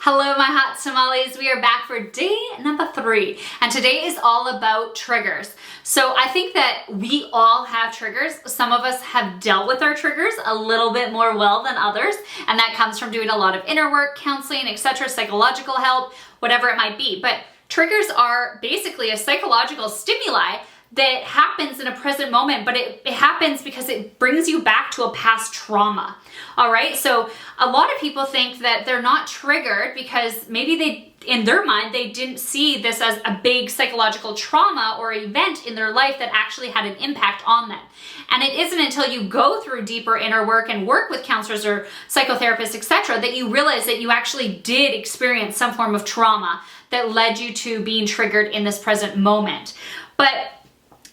Hello, my hot tamales. We are back for day number 3, and today is all about triggers. So I think that we all have triggers. Some of us have dealt with our triggers a little bit more well than others, and that comes from doing a lot of inner work, counseling, etc., psychological help, whatever it might be. But triggers are basically a psychological stimuli that happens in a present moment, but it happens because it brings you back to a past trauma. All right, so a lot of people think that they're not triggered because maybe in their mind, they didn't see this as a big psychological trauma or event in their life that actually had an impact on them. And it isn't until you go through deeper inner work and work with counselors or psychotherapists, etc., that you realize that you actually did experience some form of trauma that led you to being triggered in this present moment. But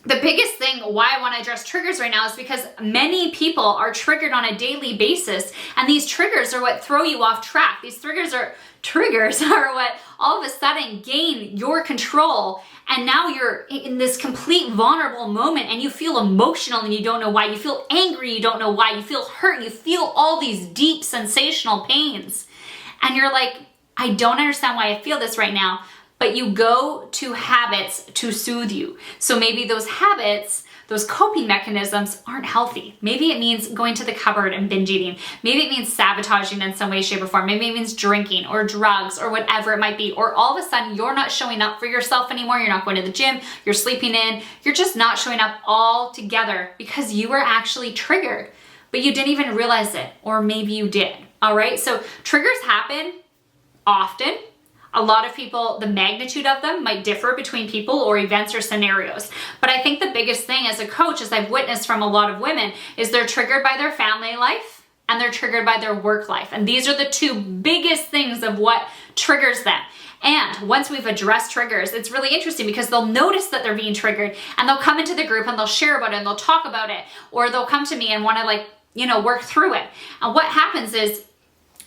the biggest thing why I want to address triggers right now is because many people are triggered on a daily basis, and these triggers are what throw you off track. These triggers are what all of a sudden gain your control, and now you're in this complete vulnerable moment and you feel emotional and you don't know why. You feel angry, you don't know why. You feel hurt, you feel all these deep sensational pains. And you're like, I don't understand why I feel this right now. But you go to habits to soothe you. So maybe those habits, those coping mechanisms aren't healthy. Maybe it means going to the cupboard and binge eating. Maybe it means sabotaging in some way, shape, or form. Maybe it means drinking or drugs or whatever it might be. Or all of a sudden you're not showing up for yourself anymore. You're not going to the gym. You're sleeping in. You're just not showing up all together because you were actually triggered, but you didn't even realize it. Or maybe you did. All right. So triggers happen often. A lot of people, the magnitude of them might differ between people or events or scenarios. But I think the biggest thing as a coach, as I've witnessed from a lot of women, is they're triggered by their family life and they're triggered by their work life. And these are the two biggest things of what triggers them. And once we've addressed triggers, it's really interesting because they'll notice that they're being triggered and they'll come into the group and they'll share about it and they'll talk about it, or they'll come to me and want to work through it. And what happens is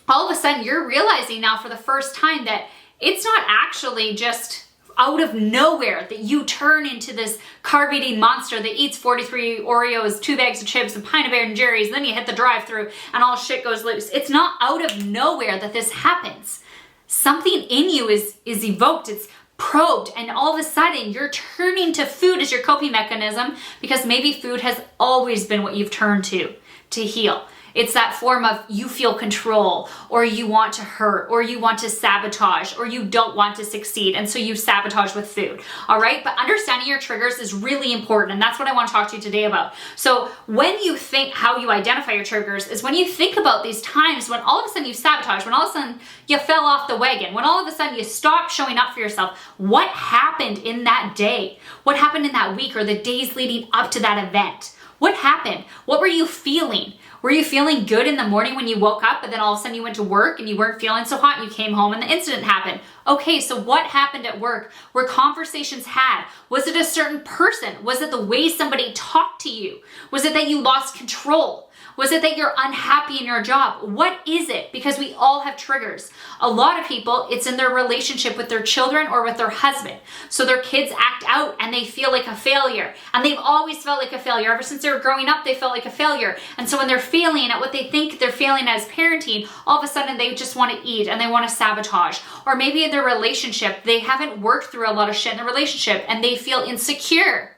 all of a sudden you're realizing now for the first time that it's not actually just out of nowhere that you turn into this carb-eating monster that eats 43 Oreos, 2 bags of chips, a pint of Ben and Jerry's, and then you hit the drive-thru and all shit goes loose. It's not out of nowhere that this happens. Something in you is evoked, it's probed, and all of a sudden you're turning to food as your coping mechanism because maybe food has always been what you've turned to heal. It's that form of you feel control, or you want to hurt, or you want to sabotage, or you don't want to succeed, and so you sabotage with food, all right? But understanding your triggers is really important, and that's what I want to talk to you today about. So when you think how you identify your triggers is when you think about these times when all of a sudden you sabotage, when all of a sudden you fell off the wagon, when all of a sudden you stopped showing up for yourself. What happened in that day? What happened in that week or the days leading up to that event? What happened? What were you feeling? Were you feeling good in the morning when you woke up, but then all of a sudden you went to work and you weren't feeling so hot and you came home and the incident happened? Okay, so what happened at work? Were conversations had? Was it a certain person? Was it the way somebody talked to you? Was it that you lost control? Was it that you're unhappy in your job? What is it? Because we all have triggers. A lot of people, it's in their relationship with their children or with their husband. So their kids act out and they feel like a failure. And they've always felt like a failure. Ever since they were growing up, they felt like a failure. And so when they're failing at what they think they're failing as parenting, all of a sudden they just want to eat and they want to sabotage. Or maybe in their relationship, they haven't worked through a lot of shit in the relationship and they feel insecure.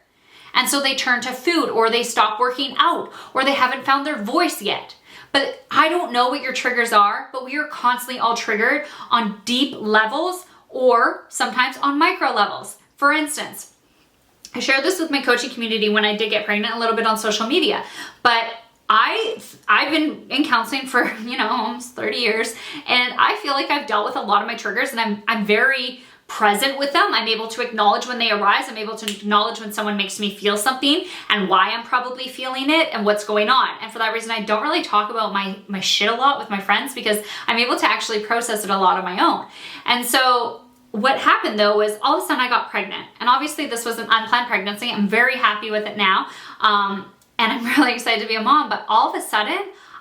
And so they turn to food, or they stop working out, or they haven't found their voice yet. But I don't know what your triggers are, but we are constantly all triggered on deep levels or sometimes on micro levels. For instance, I shared this with my coaching community when I did get pregnant a little bit on social media, but I've been in counseling for, almost 30 years, and I feel like I've dealt with a lot of my triggers, and I'm very present with them. I'm able to acknowledge when they arise. I'm able to acknowledge when someone makes me feel something and why I'm probably feeling it and what's going on. And for that reason, I don't really talk about my shit a lot with my friends because I'm able to actually process it a lot on my own. And so what happened though was all of a sudden I got pregnant. And obviously this was an unplanned pregnancy. I'm very happy with it now. And I'm really excited to be a mom. But all of a sudden,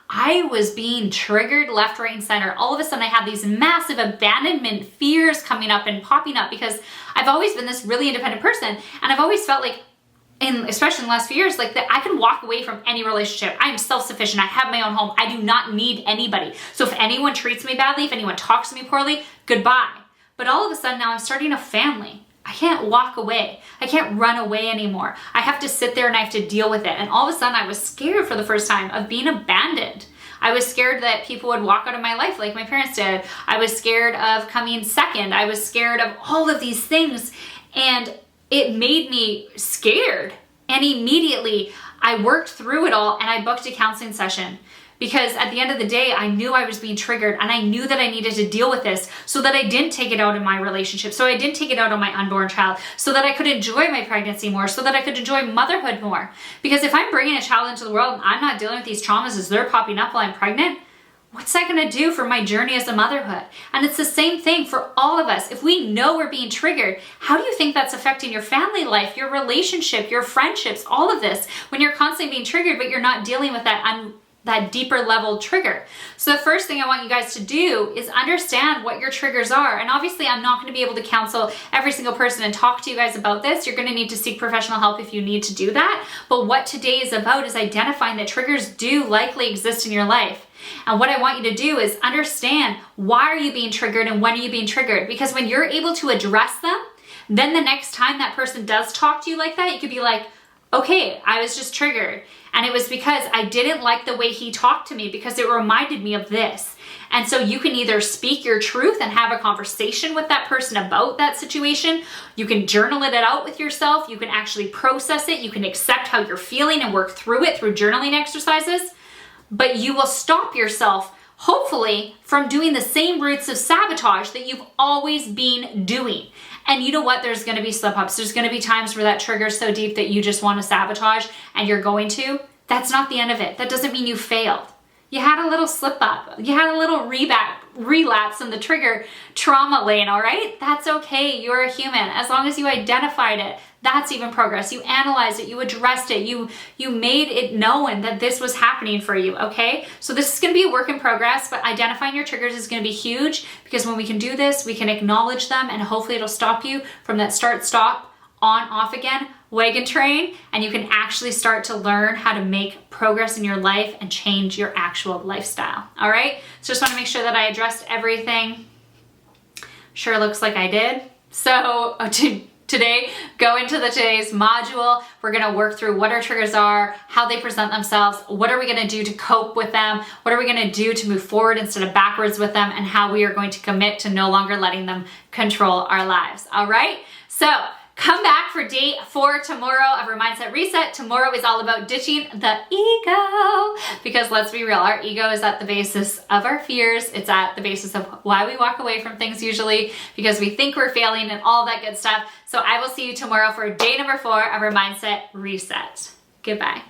I was being triggered left, right, and center. All of a sudden I had these massive abandonment fears coming up and popping up because I've always been this really independent person, and I've always felt like and especially in the last few years, like that I can walk away from any relationship. I am self-sufficient. I have my own home. I do not need anybody. So if anyone treats me badly, if anyone talks to me poorly, goodbye. But all of a sudden now I'm starting a family. I can't walk away. I can't run away anymore. I have to sit there and I have to deal with it. And all of a sudden I was scared for the first time of being abandoned. I was scared that people would walk out of my life like my parents did. I was scared of coming second. I was scared of all of these things. And it made me scared. And immediately I worked through it all and I booked a counseling session. Because at the end of the day, I knew I was being triggered and I knew that I needed to deal with this so that I didn't take it out in my relationship, so I didn't take it out on my unborn child, so that I could enjoy my pregnancy more, so that I could enjoy motherhood more. Because if I'm bringing a child into the world and I'm not dealing with these traumas as they're popping up while I'm pregnant, what's that going to do for my journey as a motherhood? And it's the same thing for all of us. If we know we're being triggered, how do you think that's affecting your family life, your relationship, your friendships, all of this, when you're constantly being triggered, but you're not dealing with that deeper level trigger? So the first thing I want you guys to do is understand what your triggers are. And obviously I'm not going to be able to counsel every single person and talk to you guys about this. You're going to need to seek professional help if you need to do that. But what today is about is identifying that triggers do likely exist in your life. And what I want you to do is understand, why are you being triggered and when are you being triggered? Because when you're able to address them, then the next time that person does talk to you like that, you could be like, okay, I was just triggered. And it was because I didn't like the way he talked to me because it reminded me of this. And so you can either speak your truth and have a conversation with that person about that situation. You can journal it out with yourself. You can actually process it. You can accept how you're feeling and work through it through journaling exercises. But you will stop yourself, hopefully, from doing the same routes of sabotage that you've always been doing. And you know what? There's going to be slip-ups. There's going to be times where that trigger is so deep that you just want to sabotage and you're going to. That's not the end of it. That doesn't mean you failed. You had a little slip-up. You had a little relapse in the trigger trauma lane, all right? That's okay. You're a human. As long as you identified it, that's even progress. You analyzed it. You addressed it. You made it known that this was happening for you, okay? So this is going to be a work in progress, but identifying your triggers is going to be huge, because when we can do this, we can acknowledge them, and hopefully it'll stop you from that start-stop, on-off again wagon train, and you can actually start to learn how to make progress in your life and change your actual lifestyle, all right? So just want to make sure that I addressed everything. Sure looks like I did. So today, go into today's module. We're going to work through what our triggers are, how they present themselves, what are we going to do to cope with them, what are we going to do to move forward instead of backwards with them, and how we are going to commit to no longer letting them control our lives, all right? So come back for day 4 tomorrow of our Mindset Reset. Tomorrow is all about ditching the ego, because let's be real, our ego is at the basis of our fears. It's at the basis of why we walk away from things usually, because we think we're failing and all that good stuff. So I will see you tomorrow for day number 4 of our Mindset Reset. Goodbye.